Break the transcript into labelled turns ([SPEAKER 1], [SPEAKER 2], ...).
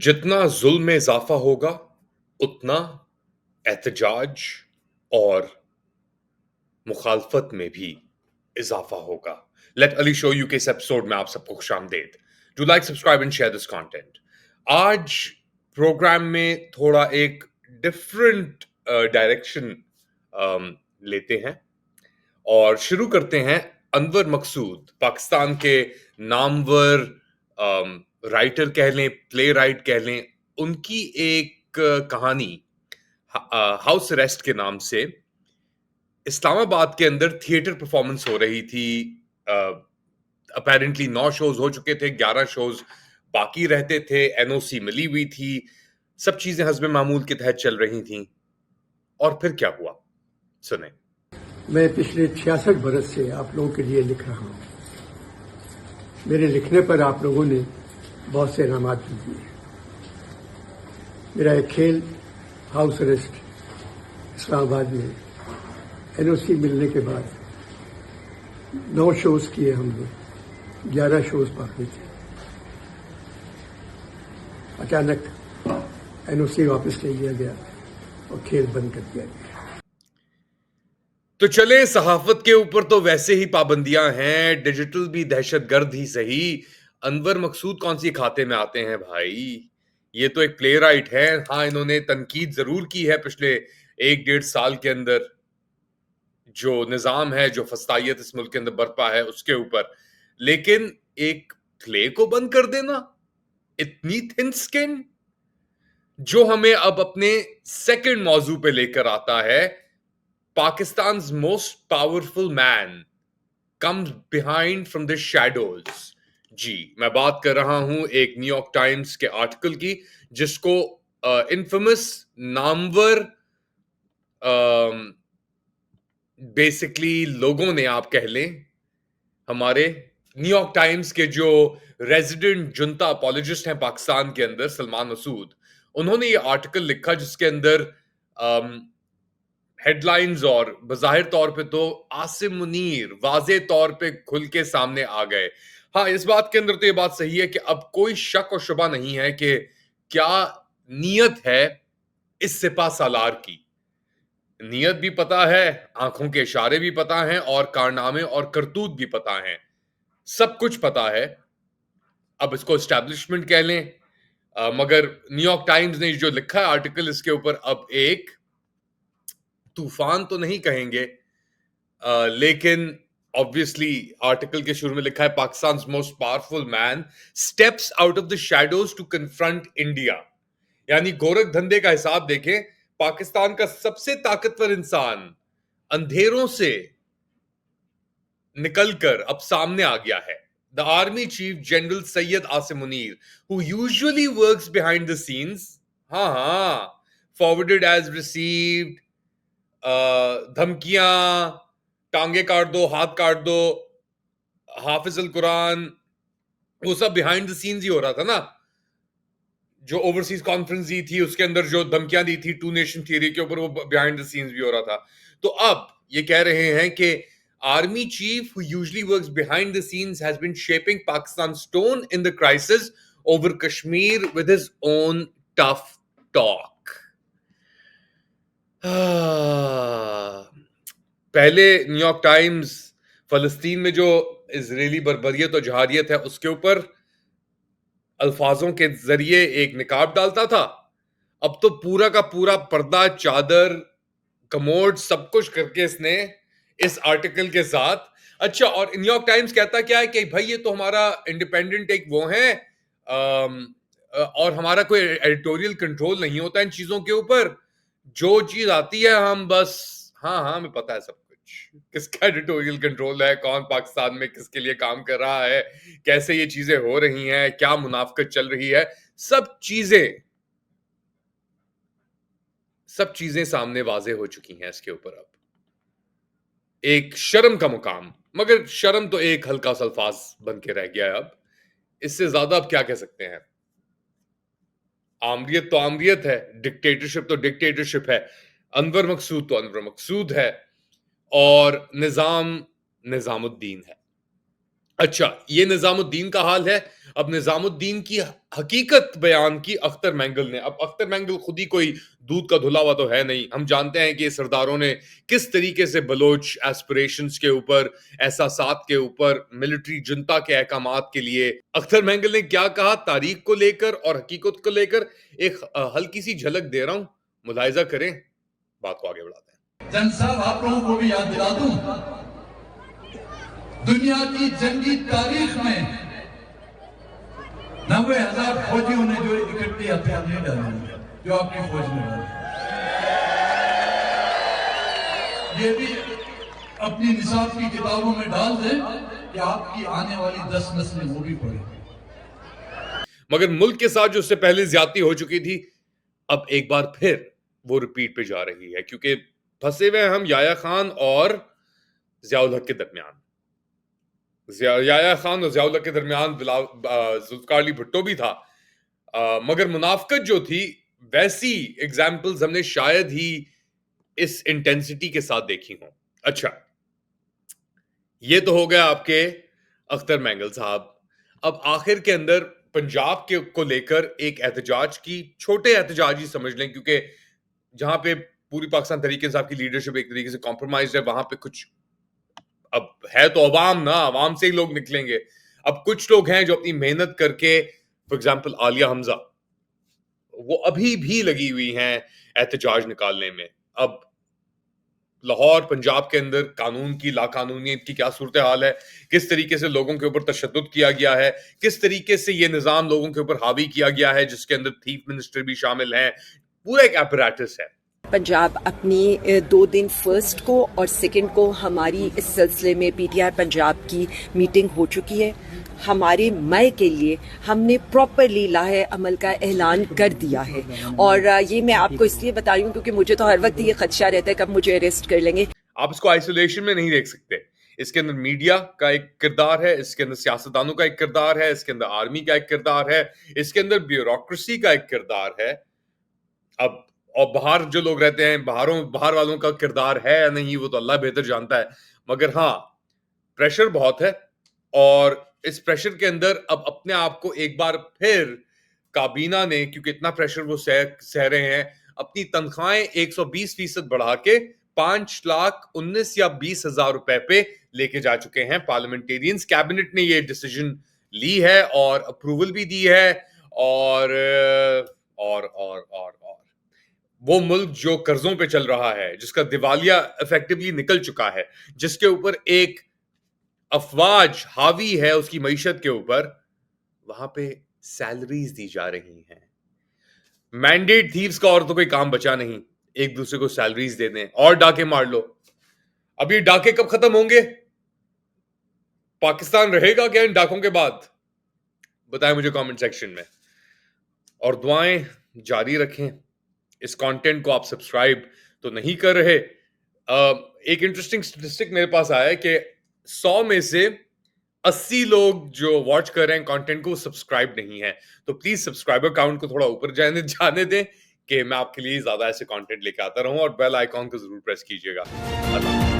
[SPEAKER 1] जितना जुल्म में इजाफा होगा उतना एहतजाज और मुखालफत में भी इजाफा होगा। लेट अली शो यू के इस एपिसोड में आप सबको खुशामदीद। Do like subscribe and share this content. आज प्रोग्राम में थोड़ा एक डिफरेंट डायरेक्शन लेते हैं और शुरू करते हैं अनवर मकसूद, पाकिस्तान के नामवर राइटर कह लें, प्ले राइट कह लें, उनकी एक कहानी हाउस अरेस्ट के नाम से इस्लामाबाद के अंदर थिएटर परफॉर्मेंस हो रही थी। अपेरेंटली 9 शोज हो चुके थे, 11 शोज बाकी रहते थे, एनओसी मिली हुई थी, सब चीजें हस्ब मामूल के तहत चल रही थी। और फिर क्या हुआ, सुने।
[SPEAKER 2] मैं पिछले 66 बरस से आप लोगों के लिए लिख रहा हूँ। मेरे लिखने पर आप लोगों ने बहुत से इनामात भी दिए। मेरा एक खेल हाउस अरेस्ट इस्लामाबाद में एनओसी मिलने के बाद 9 शोज किए हमने, 11 शोज बाकी थे। अचानक एनओसी वापस ले लिया गया और खेल बंद कर दिया गया।
[SPEAKER 1] तो चले, सहाफत के ऊपर तो वैसे ही पाबंदियां हैं, डिजिटल भी दहशतगर्द ही सही। अनवर मकसूद कौन सी खाते में आते हैं भाई? ये तो एक प्ले राइट है। हाँ, इन्होंने तनकीद जरूर की है पिछले 1-1.5 साल के अंदर जो निजाम है, जो फस्तायत इस मुल्क के अंदर बरपा है उसके ऊपर, लेकिन एक प्ले को बंद कर देना, इतनी थिन स्किन, जो हमें अब अपने सेकंड मौजू पे लेकर आता है। Pakistan's most powerful man comes behind from the shadows। जी, मैं बात कर रहा हूं एक न्यूयॉर्क टाइम्स के आर्टिकल की, जिसको इन्फेमस नामवर बेसिकली लोगों ने, आप कह लें, हमारे न्यूयॉर्क टाइम्स के जो रेजिडेंट जुनता अपॉलोजिस्ट हैं पाकिस्तान के अंदर, सलमान मसूद, उन्होंने ये आर्टिकल लिखा जिसके अंदर हेडलाइंस और बज़ाहिर तौर पे तो आसिम मुनीर वाज़े तौर पे खुल के सामने आ गए। हाँ, इस बात के अंदर तो ये बात सही है कि अब कोई शक और शुबा नहीं है कि क्या नीयत है इस सिपा सालार की। नीयत भी पता है, आंखों के इशारे भी पता हैं और कारनामे और करतूत भी पता हैं, सब कुछ पता है। अब इसको एस्टैब्लिशमेंट कह लें, मगर न्यूयॉर्क टाइम्स ने जो लिखा है आर्टिकल, इसके ऊपर अब एक तूफान तो नहीं कहेंगे, लेकिन ऑब्वियसली आर्टिकल के शुरू में लिखा है Pakistan most powerful man steps out of the shadows to confront India. यानी गोरख धंधे का हिसाब देखें, पाकिस्तान का सबसे ताकतवर इंसान अंधेरों से निकलकर अब सामने आ गया है। The army chief general Syed Asim Munir, who usually works behind the scenes, हाँ, फॉरवर्डेड एज रिसीव्ड, धमकियां, टांगे काट दो, हाथ काट दो, हाफिज अल कुरान, वो सब बिहाइंड द सीन्स ही हो रहा था ना। जो ओवरसीज कॉन्फ्रेंस दी थी उसके अंदर जो धमकियां दी थी 2 नेशन थियरी के ऊपर, वो बिहाइंड द सीन्स भी हो रहा था। तो अब ये कह रहे हैं कि army chief who usually works behind the scenes has been shaping Pakistan stone in the crisis over Kashmir with his own tough talk. पहले न्यूयॉर्क टाइम्स फलस्तीन में जो इजरायली बर्बरियत और जहारियत है उसके ऊपर अल्फाजों के जरिए एक निकाब डालता था। अब तो पूरा का पूरा पर्दा, चादर, कमोड, सब कुछ करके इसने इस आर्टिकल के साथ। अच्छा, और न्यूयॉर्क टाइम्स कहता क्या है कि भाई ये तो हमारा इंडिपेंडेंट एक वो है, और हमारा कोई एडिटोरियल कंट्रोल नहीं होता इन चीजों के ऊपर। जो चीज आती है हम बस, हाँ हाँ हमें पता है सब कुछ, किसका एडिटोरियल कंट्रोल है, कौन पाकिस्तान में किसके लिए काम कर रहा है, कैसे ये चीजें हो रही हैं, क्या मुनाफकत चल रही है, सब चीजें सामने वाजे हो चुकी हैं इसके ऊपर। अब एक शर्म का मुकाम, मगर शर्म तो एक हल्का सा अल्फाज बन के रह गया है। अब इससे ज्यादा अब क्या कह सकते हैं? आमरियत तो आमरियत है, डिक्टेटरशिप तो डिक्टेटरशिप है, अनवर मकसूद तो अनवर मकसूद है, और निजाम निजामुद्दीन है। अच्छा, ये निजामुद्दीन का हाल है। अब निजामुद्दीन की हकीकत बयान की अख्तर मैंगल ने। अब अख्तर मैंगल खुद ही कोई दूध का धुला हुआ तो है नहीं। हम जानते हैं कि सरदारों ने किस तरीके से बलोच एस्पिरेशंस के ऊपर, एहसासात के ऊपर, मिलिट्री जुंता के अहकामात के लिए, अख्तर मैंगल ने क्या कहा तारीख को लेकर और हकीकत को लेकर, एक हल्की सी झलक दे रहा हूं, मुलाहिजा करें, बात को आगे बढ़ाते हैं।
[SPEAKER 3] जंग साहब, आप लोगों को भी याद दिला दूं, दुनिया की जंगी तारीख में 90,000 फौजियों ने जो इकट्ठे हथियार नहीं डाले जो आपकी फौज ने डाले, ये भी अपनी निसाब की किताबों में डाल दें कि आपकी आने वाली 10 नस्लें वो भी पढ़ें।
[SPEAKER 1] मगर मुल्क के साथ जो उससे पहले ज्यादती हो चुकी थी, अब एक बार फिर वो रिपीट पे जा रही है, क्योंकि फंसे हुए हम याया खान और जियाउल हक के दरमियान। याया खान और जियाउल हक के दरमियान जुल्फकार अली भुट्टो भी था, मगर मुनाफकत जो थी वैसी एग्जाम्पल्स हमने शायद ही इस इंटेंसिटी के साथ देखी हो। अच्छा, ये तो हो गया आपके अख्तर मैंगल साहब। अब आखिर के अंदर पंजाब के को लेकर एक एहतजाज की, छोटे एहतजाज ही समझ लें, क्योंकि जहां पे पूरी पाकिस्तान तरीके साहब की लीडरशिप एक तरीके से कॉम्प्रोमाइज है, वहां पे कुछ अब है तो अवाम ना, अवाम से ही लोग निकलेंगे। अब कुछ लोग हैं जो अपनी मेहनत करके, फॉर एग्जाम्पल आलिया हमजा, वो अभी भी लगी हुई हैं एहतजाज निकालने में। अब लाहौर पंजाब के अंदर कानून की लाकानूनियत की क्या सूरत हाल है, किस तरीके से लोगों के ऊपर तशद्दुद किया गया है, किस तरीके से ये निज़ाम लोगों के ऊपर हावी किया गया है, जिसके अंदर चीफ मिनिस्टर भी शामिल हैं, पूरा एक एपरेटस है।
[SPEAKER 4] पंजाब अपनी 2 दिन फर्स्ट को और सेकंड को हमारी इस सिलसिले में पीटीआई पंजाब की मीटिंग हो चुकी है। हमारे मई के लिए हमने प्रॉपरली लाहे अमल का ऐलान कर दिया है, और ये मैं आपको इसलिए बता रही हूँ क्योंकि मुझे तो हर वक्त ये खदशा रहता है कब मुझे अरेस्ट कर लेंगे।
[SPEAKER 1] आप इसको आइसोलेशन में नहीं देख सकते। इसके अंदर मीडिया का एक किरदार है, इसके अंदर सियासतदानों का एक किरदार है, इसके अंदर आर्मी का एक किरदार है, इसके अंदर ब्यूरोक्रेसी का एक किरदार है। अब और बाहर जो लोग रहते हैं, बाहर वालों का किरदार है या नहीं वो तो अल्लाह बेहतर जानता है, मगर हाँ, प्रेशर बहुत है। और इस प्रेशर के अंदर अब अपने आप को एक बार फिर काबीना ने, क्योंकि इतना प्रेशर वो सह रहे हैं, अपनी तनख्वाहें 120% बढ़ा के 5,19,000 या 20,000 रुपए पे लेके जा चुके हैं पार्लियामेंटेरियंस। कैबिनेट ने ये डिसीजन ली है और अप्रूवल भी दी है। और और और और और वो मुल्क जो कर्जों पे चल रहा है, जिसका दिवालिया इफेक्टिवली निकल चुका है, जिसके ऊपर एक अफवाज हावी है उसकी मईशत के ऊपर, वहां पे सैलरीज दी जा रही हैं। मैंडेट थीव्स का और तो कोई काम बचा नहीं, एक दूसरे को सैलरीज दे दें और डाके मार लो। अब ये डाके कब खत्म होंगे? पाकिस्तान रहेगा क्या इन डाकों के बाद? बताएं मुझे कमेंट सेक्शन में। और दुआएं जारी रखें। इस कंटेंट को आप सब्सक्राइब तो नहीं कर रहे। एक इंटरेस्टिंग स्टैटिस्टिक मेरे पास आया है कि 100 में से 80 लोग जो वॉच कर रहे हैं कंटेंट को सब्सक्राइब नहीं है। तो प्लीज सब्सक्राइबर काउंट को थोड़ा ऊपर जाने दें कि मैं आपके लिए ज्यादा ऐसे कंटेंट लेके आता रहूं, और बेल आइकॉन को जरूर प्रेस कीजिएगा। अल्लाह।